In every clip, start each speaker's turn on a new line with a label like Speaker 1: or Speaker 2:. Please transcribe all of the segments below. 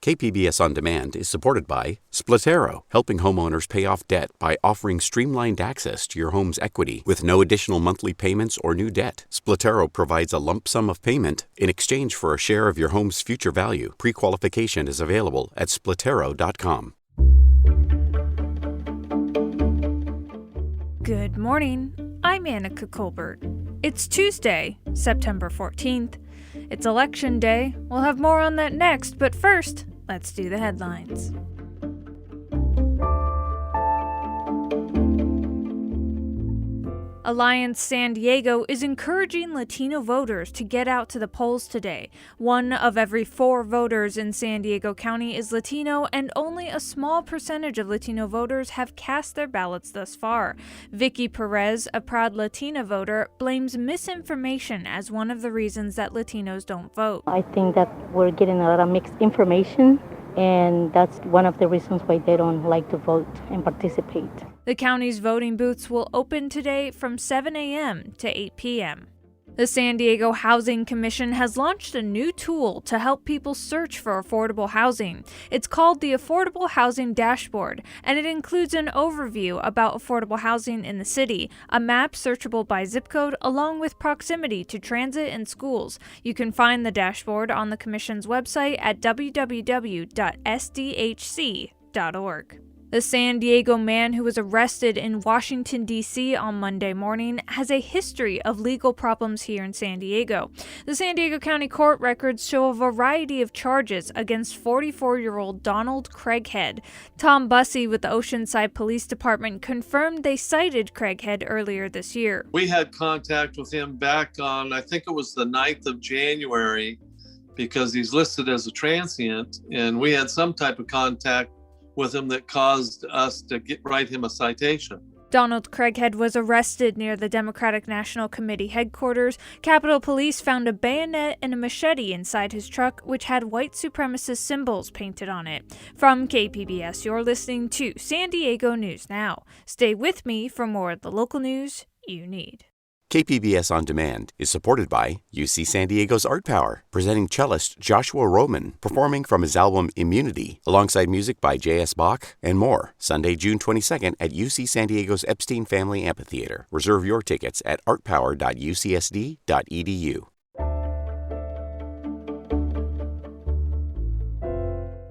Speaker 1: KPBS On Demand is supported by Splatero, helping homeowners pay off debt by offering streamlined access to your home's equity with no additional monthly payments or new debt. Splatero provides a lump sum of payment in exchange for a share of your home's future value. Pre-qualification is available at splatero.com.
Speaker 2: Good morning. I'm Annika Colbert. It's Tuesday, September 14th. It's Election Day. We'll have more on that next, but first, let's do the headlines. Alliance San Diego is encouraging Latino voters to get out to the polls today. 1 of every 4 voters in San Diego County is Latino, and only a small percentage of Latino voters have cast their ballots thus far. Vicky Perez, a proud Latina voter, blames misinformation as one of the reasons that Latinos don't vote.
Speaker 3: I think that we're getting a lot of mixed information, and that's one of the reasons why they don't like to vote and participate.
Speaker 2: The county's voting booths will open today from 7 a.m. to 8 p.m. The San Diego Housing Commission has launched a new tool to help people search for affordable housing. It's called the Affordable Housing Dashboard, and it includes an overview about affordable housing in the city, a map searchable by zip code, along with proximity to transit and schools. You can find the dashboard on the Commission's website at www.sdhc.org. The San Diego man who was arrested in Washington, D.C. on Monday morning has a history of legal problems here in San Diego. The San Diego County court records show a variety of charges against 44-year-old Donald Craighead. Tom Bussey with the Oceanside Police Department confirmed they cited Craighead earlier this year.
Speaker 4: We had contact with him back on, I think it was the 9th of January, because he's listed as a transient, and we had some type of contact with him that caused us to write him a citation.
Speaker 2: Donald Craighead was arrested near the Democratic National Committee headquarters. Capitol Police found a bayonet and a machete inside his truck, which had white supremacist symbols painted on it. From KPBS, you're listening to San Diego News Now. Stay with me for more of the local news you need.
Speaker 1: KPBS On Demand is supported by UC San Diego's Art Power, presenting cellist Joshua Roman, performing from his album Immunity, alongside music by J.S. Bach and more. Sunday, June 22nd at UC San Diego's Epstein Family Amphitheater. Reserve your tickets at artpower.ucsd.edu.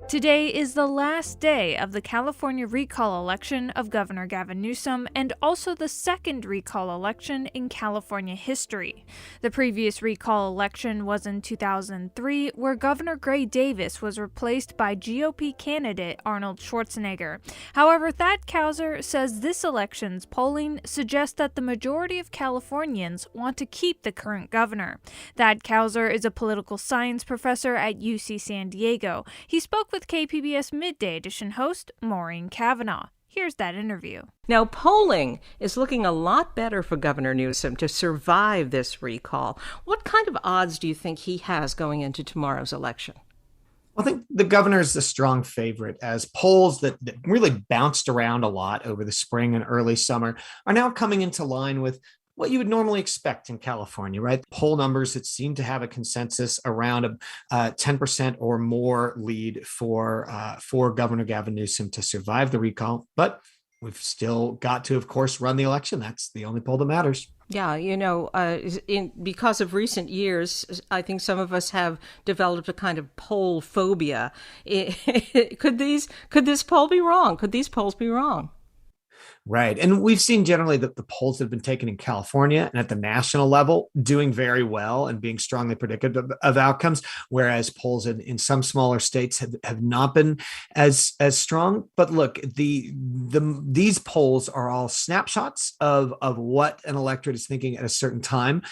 Speaker 2: Today is the last day of the California recall election of Governor Gavin Newsom, and also the second recall election in California history. The previous recall election was in 2003, where Governor Gray Davis was replaced by GOP candidate Arnold Schwarzenegger. However, Thad Kauser says this election's polling suggests that the majority of Californians want to keep the current governor. Thad Kauser is a political science professor at UC San Diego. He spoke with KPBS Midday Edition host Maureen Cavanaugh. Here's that interview.
Speaker 5: Now, polling is looking a lot better for Governor Newsom to survive this recall. What kind of odds do you think he has going into tomorrow's election?
Speaker 6: I think the governor's a strong favorite, as polls that really bounced around a lot over the spring and early summer are now coming into line with what you would normally expect in California, right? Poll numbers that seem to have a consensus around a 10% or more lead for Governor Gavin Newsom to survive the recall. But we've still got to, of course, run the election. That's the only poll that matters.
Speaker 5: Yeah, because of recent years, I think some of us have developed a kind of poll phobia. Could this poll be wrong? Could these polls be wrong?
Speaker 6: Right. And we've seen generally that the polls that have been taken in California and at the national level doing very well and being strongly predictive of outcomes, whereas polls in some smaller states have not been as strong. But look, these polls are all snapshots of what an electorate is thinking at a certain time.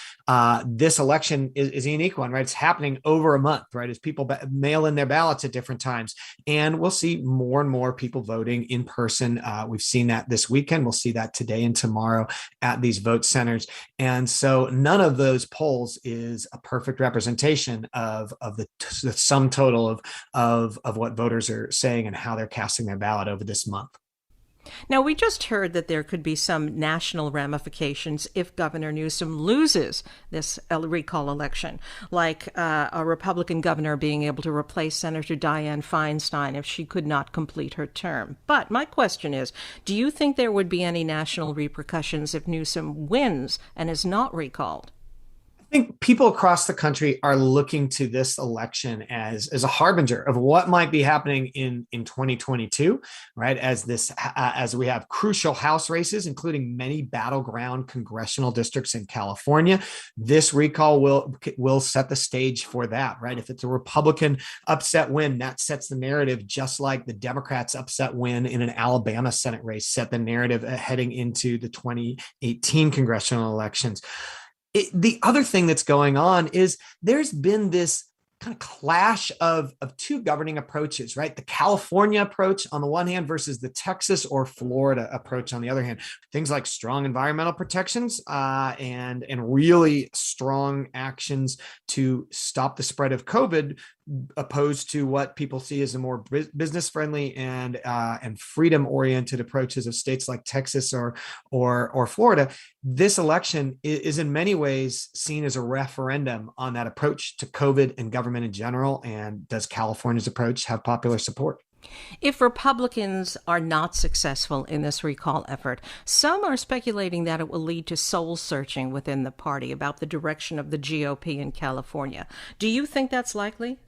Speaker 6: This election is a unique one, right? It's happening over a month, right? As people mail in their ballots at different times. And we'll see more and more people voting in person. We've seen that this weekend. We'll see that today and tomorrow at these vote centers. And so none of those polls is a perfect representation of the sum total of what voters are saying and how they're casting their ballot over this month.
Speaker 5: Now, we just heard that there could be some national ramifications if Governor Newsom loses this recall election, like a Republican governor being able to replace Senator Dianne Feinstein if she could not complete her term. But my question is, do you think there would be any national repercussions if Newsom wins and is not recalled?
Speaker 6: I think people across the country are looking to this election as a harbinger of what might be happening in 2022, right? As we have crucial House races, including many battleground congressional districts in California. This recall will set the stage for that, right? If it's a Republican upset win, that sets the narrative, just like the Democrats' upset win in an Alabama Senate race set the narrative heading into the 2018 congressional elections. The other thing that's going on is there's been this kind of clash of two governing approaches, right? The California approach on the one hand versus the Texas or Florida approach on the other hand. Things like strong environmental protections and really strong actions to stop the spread of COVID, opposed to what people see as a more business friendly and freedom oriented approaches of states like Texas or Florida. This election is in many ways seen as a referendum on that approach to COVID and government in general. And does California's approach have popular support?
Speaker 5: If Republicans are not successful in this recall effort, some are speculating that it will lead to soul searching within the party about the direction of the GOP in California. Do you think that's likely?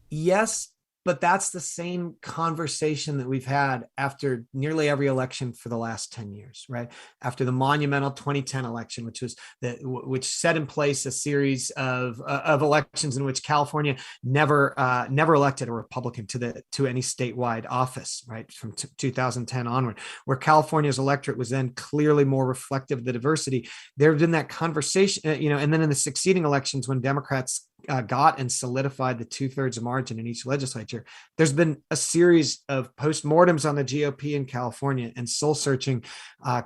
Speaker 6: Yes, but that's the same conversation that we've had after nearly every election for the last 10 years, right? After the monumental 2010 election, which set in place a series of elections in which California never elected a Republican to any statewide office, right? From 2010 onward, where California's electorate was then clearly more reflective of the diversity. There had been that conversation, and then in the succeeding elections when Democrats got and solidified the 2/3 margin in each legislature, there's been a series of postmortems on the GOP in California and soul-searching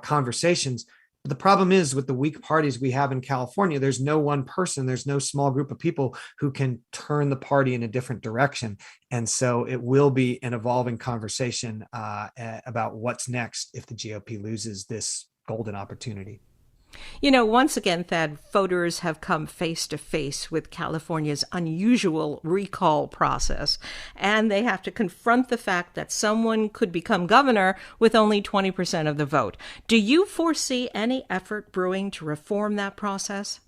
Speaker 6: conversations. But the problem is with the weak parties we have in California, there's no one person, there's no small group of people who can turn the party in a different direction. And so it will be an evolving conversation about what's next if the GOP loses this golden opportunity.
Speaker 5: Once again, Thad, voters have come face to face with California's unusual recall process, and they have to confront the fact that someone could become governor with only 20% of the vote. Do you foresee any effort brewing to reform that process?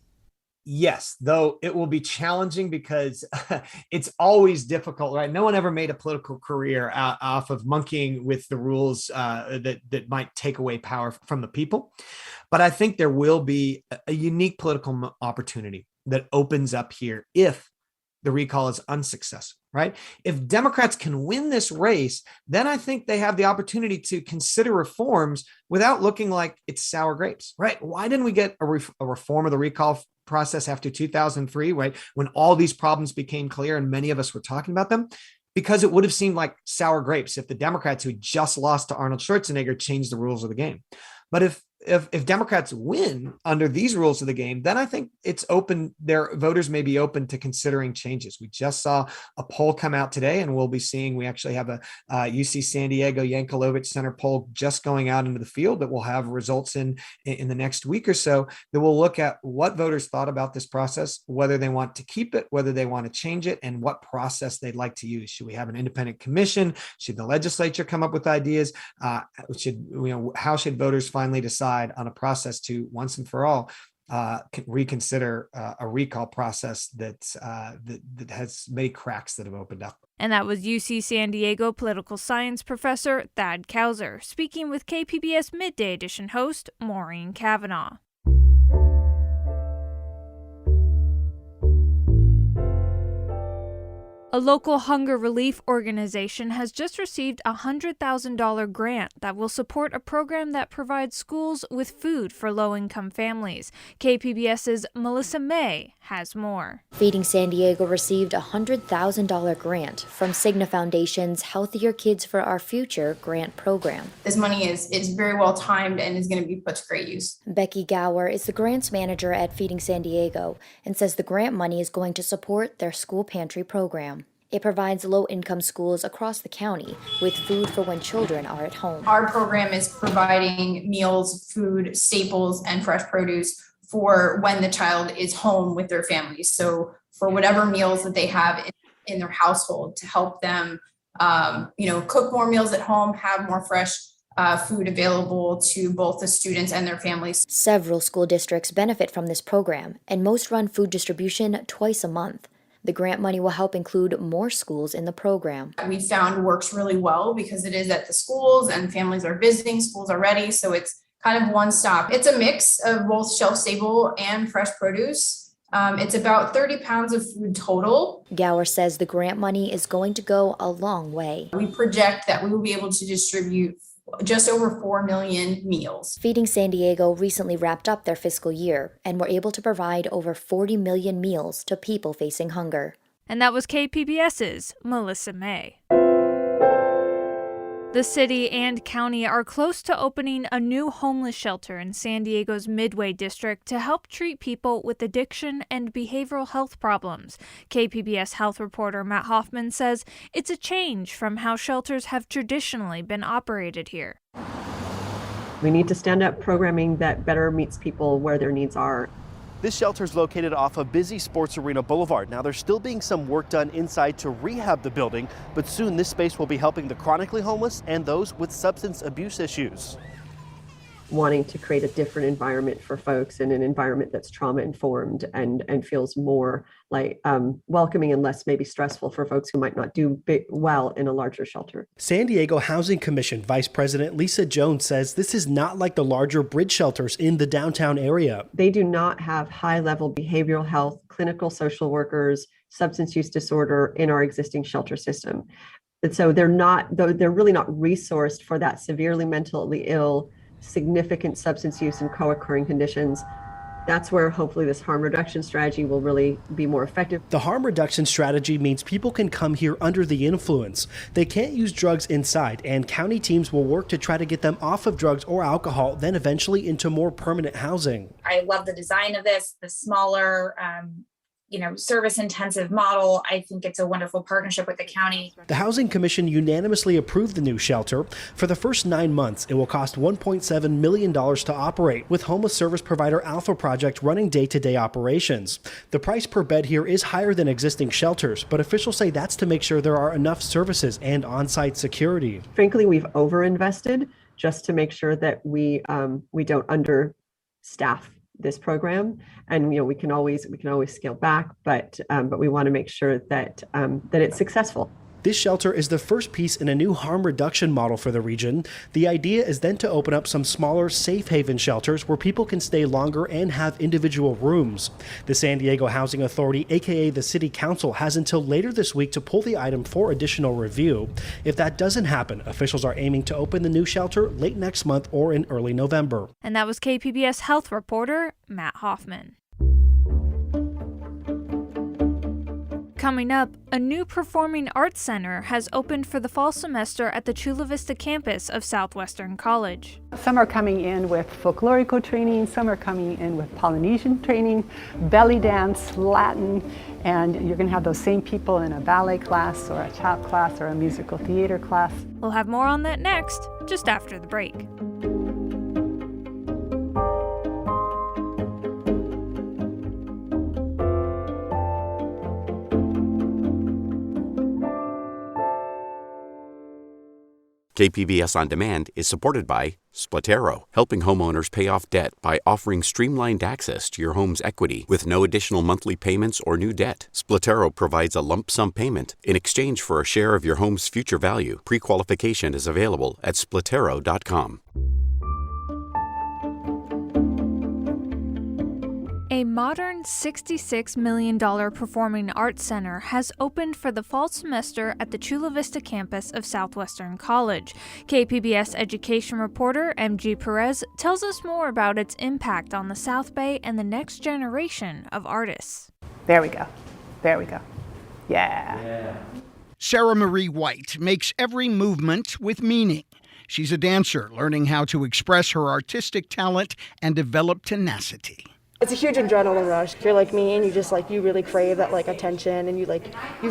Speaker 6: Yes, though it will be challenging because it's always difficult, right? No one ever made a political career off of monkeying with the rules that might take away power from the people. But I think there will be a unique political opportunity that opens up here if the recall is unsuccessful, right? If Democrats can win this race, then I think they have the opportunity to consider reforms without looking like it's sour grapes, right? Why didn't we get a reform of the recall process after 2003, right? When all these problems became clear and many of us were talking about them? Because it would have seemed like sour grapes if the Democrats who just lost to Arnold Schwarzenegger changed the rules of the game. But if Democrats win under these rules of the game, then I think it's open. Their voters may be open to considering changes. We just saw a poll come out today, and we'll be seeing. We actually have a UC San Diego Yankelovich Center poll just going out into the field that will have results in the next week or so. That will look at what voters thought about this process, whether they want to keep it, whether they want to change it, and what process they'd like to use. Should we have an independent commission? Should the legislature come up with ideas? How should voters finally decide on a process to once and for all reconsider a recall process that has many cracks that have opened up.
Speaker 2: And that was UC San Diego political science professor Thad Kauser speaking with KPBS Midday Edition host Maureen Cavanaugh. A local hunger relief organization has just received a $100,000 grant that will support a program that provides schools with food for low-income families. KPBS's Melissa May has more.
Speaker 7: Feeding San Diego received a $100,000 grant from Cigna Foundation's Healthier Kids for Our Future grant program.
Speaker 8: This money is very well timed and is going to be put to great use.
Speaker 7: Becky Gower is the grants manager at Feeding San Diego and says the grant money is going to support their school pantry program. It provides low-income schools across the county with food for when children are at home.
Speaker 8: Our program is providing meals, food, staples, and fresh produce for when the child is home with their families. So for whatever meals that they have in their household to help them, cook more meals at home, have more fresh food available to both the students and their families.
Speaker 7: Several school districts benefit from this program, and most run food distribution twice a month. The grant money will help include more schools in the program.
Speaker 8: We found works really well because it is at the schools and families are visiting, schools are ready. So it's kind of one stop. It's a mix of both shelf stable and fresh produce. It's about 30 pounds of food total.
Speaker 7: Gower says the grant money is going to go a long way.
Speaker 8: We project that we will be able to distribute just over 4 million meals.
Speaker 7: Feeding San Diego recently wrapped up their fiscal year and were able to provide over 40 million meals to people facing hunger.
Speaker 2: And that was KPBS's Melissa May. The city and county are close to opening a new homeless shelter in San Diego's Midway district to help treat people with addiction and behavioral health problems. KPBS health reporter Matt Hoffman says it's a change from how shelters have traditionally been operated here.
Speaker 9: We need to stand up programming that better meets people where their needs are.
Speaker 10: This shelter is located off of busy Sports Arena Boulevard. Now, there's still being some work done inside to rehab the building, but soon this space will be helping the chronically homeless and those with substance abuse issues.
Speaker 9: Wanting to create a different environment for folks, and an environment that's trauma-informed and feels more like welcoming and less maybe stressful for folks who might not do well in a larger shelter.
Speaker 10: San Diego Housing Commission Vice President Lisa Jones says this is not like the larger bridge shelters in the downtown area.
Speaker 9: They do not have high-level behavioral health, clinical social workers, substance use disorder in our existing shelter system. And so they're really not resourced for that severely mentally ill, significant substance use and co-occurring conditions. That's where hopefully this harm reduction strategy will really be more effective.
Speaker 10: The harm reduction strategy means people can come here under the influence. They can't use drugs inside, and county teams will work to try to get them off of drugs or alcohol, then eventually into more permanent housing.
Speaker 11: I love the design of this, the smaller, service-intensive model. I think it's a wonderful partnership with the county.
Speaker 10: The Housing Commission unanimously approved the new shelter. For the first 9 months, it will cost $1.7 million to operate, with homeless service provider Alpha Project running day-to-day operations. The price per bed here is higher than existing shelters, but officials say that's to make sure there are enough services and on-site security.
Speaker 9: Frankly, we've overinvested just to make sure that we don't understaff this program, and we can always scale back, but we want to make sure that it's successful.
Speaker 10: This shelter is the first piece in a new harm reduction model for the region. The idea is then to open up some smaller safe haven shelters where people can stay longer and have individual rooms. The San Diego Housing Authority, aka the City Council, has until later this week to pull the item for additional review. If that doesn't happen, officials are aiming to open the new shelter late next month or in early November.
Speaker 2: And that was KPBS health reporter Matt Hoffman. Coming up, a new performing arts center has opened for the fall semester at the Chula Vista campus of Southwestern College.
Speaker 12: Some are coming in with folklorico training, some are coming in with Polynesian training, belly dance, Latin, and you're going to have those same people in a ballet class or a tap class or a musical theater class.
Speaker 2: We'll have more on that next, just after the break.
Speaker 1: KPBS On Demand is supported by Splatero, helping homeowners pay off debt by offering streamlined access to your home's equity with no additional monthly payments or new debt. Splatero provides a lump sum payment in exchange for a share of your home's future value. Pre-qualification is available at splatero.com.
Speaker 2: A modern $66 million performing arts center has opened for the fall semester at the Chula Vista campus of Southwestern College. KPBS education reporter MG Perez tells us more about its impact on the South Bay and the next generation of artists.
Speaker 12: There we go. Yeah.
Speaker 13: Sarah Marie White makes every movement with meaning. She's a dancer, learning how to express her artistic talent and develop tenacity.
Speaker 14: It's a huge adrenaline rush. If you're like me and you really crave that attention and you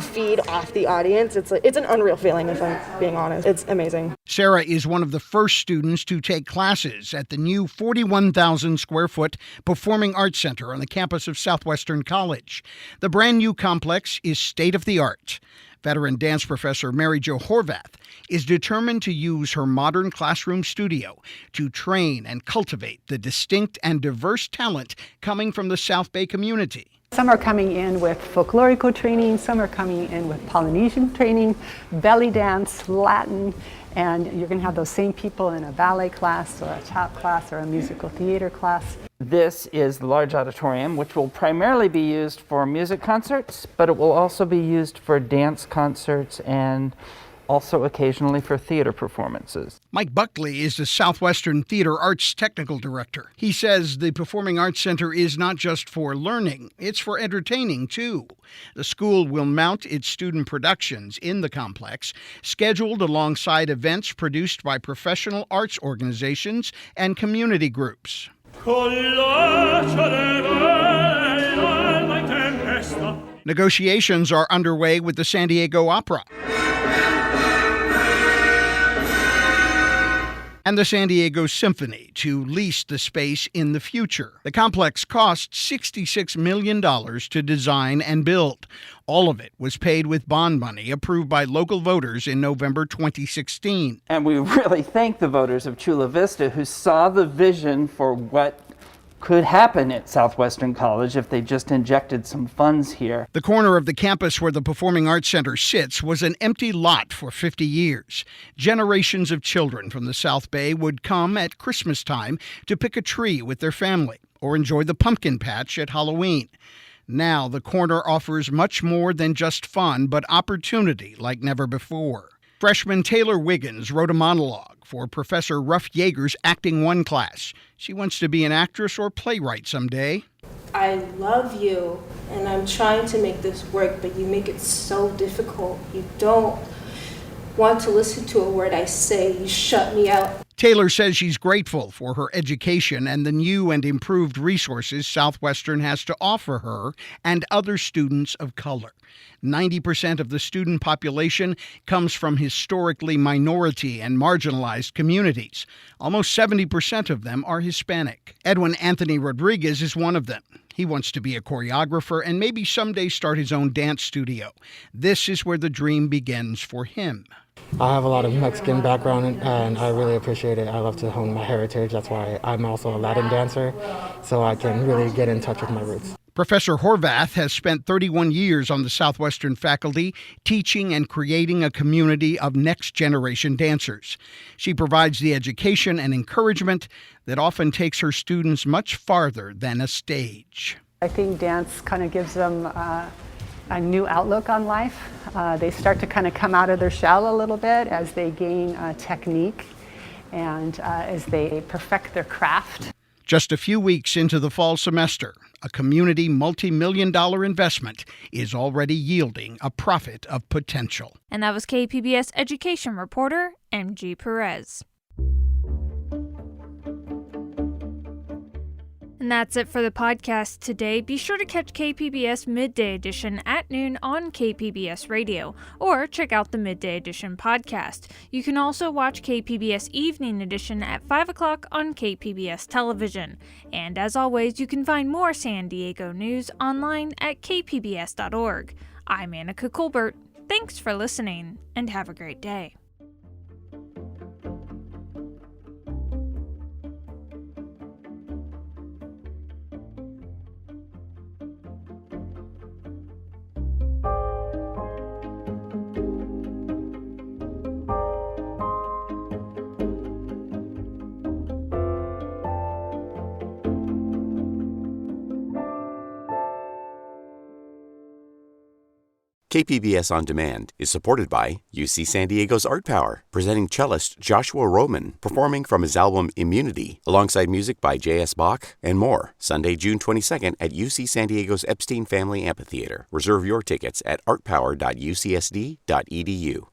Speaker 14: feed off the audience, it's an unreal feeling, if I'm being honest. It's amazing.
Speaker 13: Sarah is one of the first students to take classes at the new 41,000 square foot Performing Arts Center on the campus of Southwestern College. The brand new complex is state of the art. Veteran dance professor Mary Jo Horvath is determined to use her modern classroom studio to train and cultivate the distinct and diverse talent coming from the South Bay community.
Speaker 12: Some are coming in with folklorico training, some are coming in with Polynesian training, belly dance, Latin, and you're going to have those same people in a ballet class or a tap class or a musical theater class.
Speaker 15: This is the large auditorium, which will primarily be used for music concerts, but it will also be used for dance concerts and also occasionally for theater performances.
Speaker 13: Mike Buckley is the Southwestern Theater Arts Technical Director. He says the Performing Arts Center is not just for learning, it's for entertaining, too. The school will mount its student productions in the complex, scheduled alongside events produced by professional arts organizations and community groups. Negotiations are underway with the San Diego Opera and the San Diego Symphony to lease the space in the future. The complex cost $66 million to design and build. All of it was paid with bond money approved by local voters in November 2016.
Speaker 15: And we really thank the voters of Chula Vista who saw the vision for what could happen at Southwestern College if they just injected some funds here.
Speaker 13: The corner of the campus where the Performing Arts Center sits was an empty lot for 50 years. Generations of children from the South Bay would come at Christmas time to pick a tree with their family or enjoy the pumpkin patch at Halloween. Now the corner offers much more than just fun, but opportunity like never before. Freshman Taylor Wiggins wrote a monologue for Professor Ruff Yeager's Acting 1 class. She wants to be an actress or playwright someday.
Speaker 16: I love you, and I'm trying to make this work, but you make it so difficult. You don't want to listen to a word I say. You shut me out.
Speaker 13: Taylor says she's grateful for her education and the new and improved resources Southwestern has to offer her and other students of color. 90% of the student population comes from historically minority and marginalized communities. Almost 70% of them are Hispanic. Edwin Anthony Rodriguez is one of them. He wants to be a choreographer and maybe someday start his own dance studio. This is where the dream begins for him.
Speaker 17: I have a lot of Mexican background and I really appreciate it. I love to hone my heritage. That's why I'm also a Latin dancer, so I can really get in touch with my roots.
Speaker 13: Professor Horvath has spent 31 years on the Southwestern faculty, teaching and creating a community of next-generation dancers. She provides the education and encouragement that often takes her students much farther than a stage.
Speaker 12: I think dance kind of gives them a new outlook on life. They start to kind of come out of their shell a little bit as they gain technique and as they perfect their craft.
Speaker 13: Just a few weeks into the fall semester, a community multi-million-dollar investment is already yielding a profit of potential.
Speaker 2: And that was KPBS education reporter MG Perez. And that's it for the podcast today. Be sure to catch KPBS Midday Edition at noon on KPBS Radio, or check out the Midday Edition podcast. You can also watch KPBS Evening Edition at 5 o'clock on KPBS Television. And as always, you can find more San Diego news online at kpbs.org. I'm Annika Colbert. Thanks for listening, and have a great day.
Speaker 1: KPBS On Demand is supported by UC San Diego's Art Power, presenting cellist Joshua Roman, performing from his album Immunity, alongside music by J.S. Bach and more, Sunday, June 22nd at UC San Diego's Epstein Family Amphitheater. Reserve your tickets at artpower.ucsd.edu.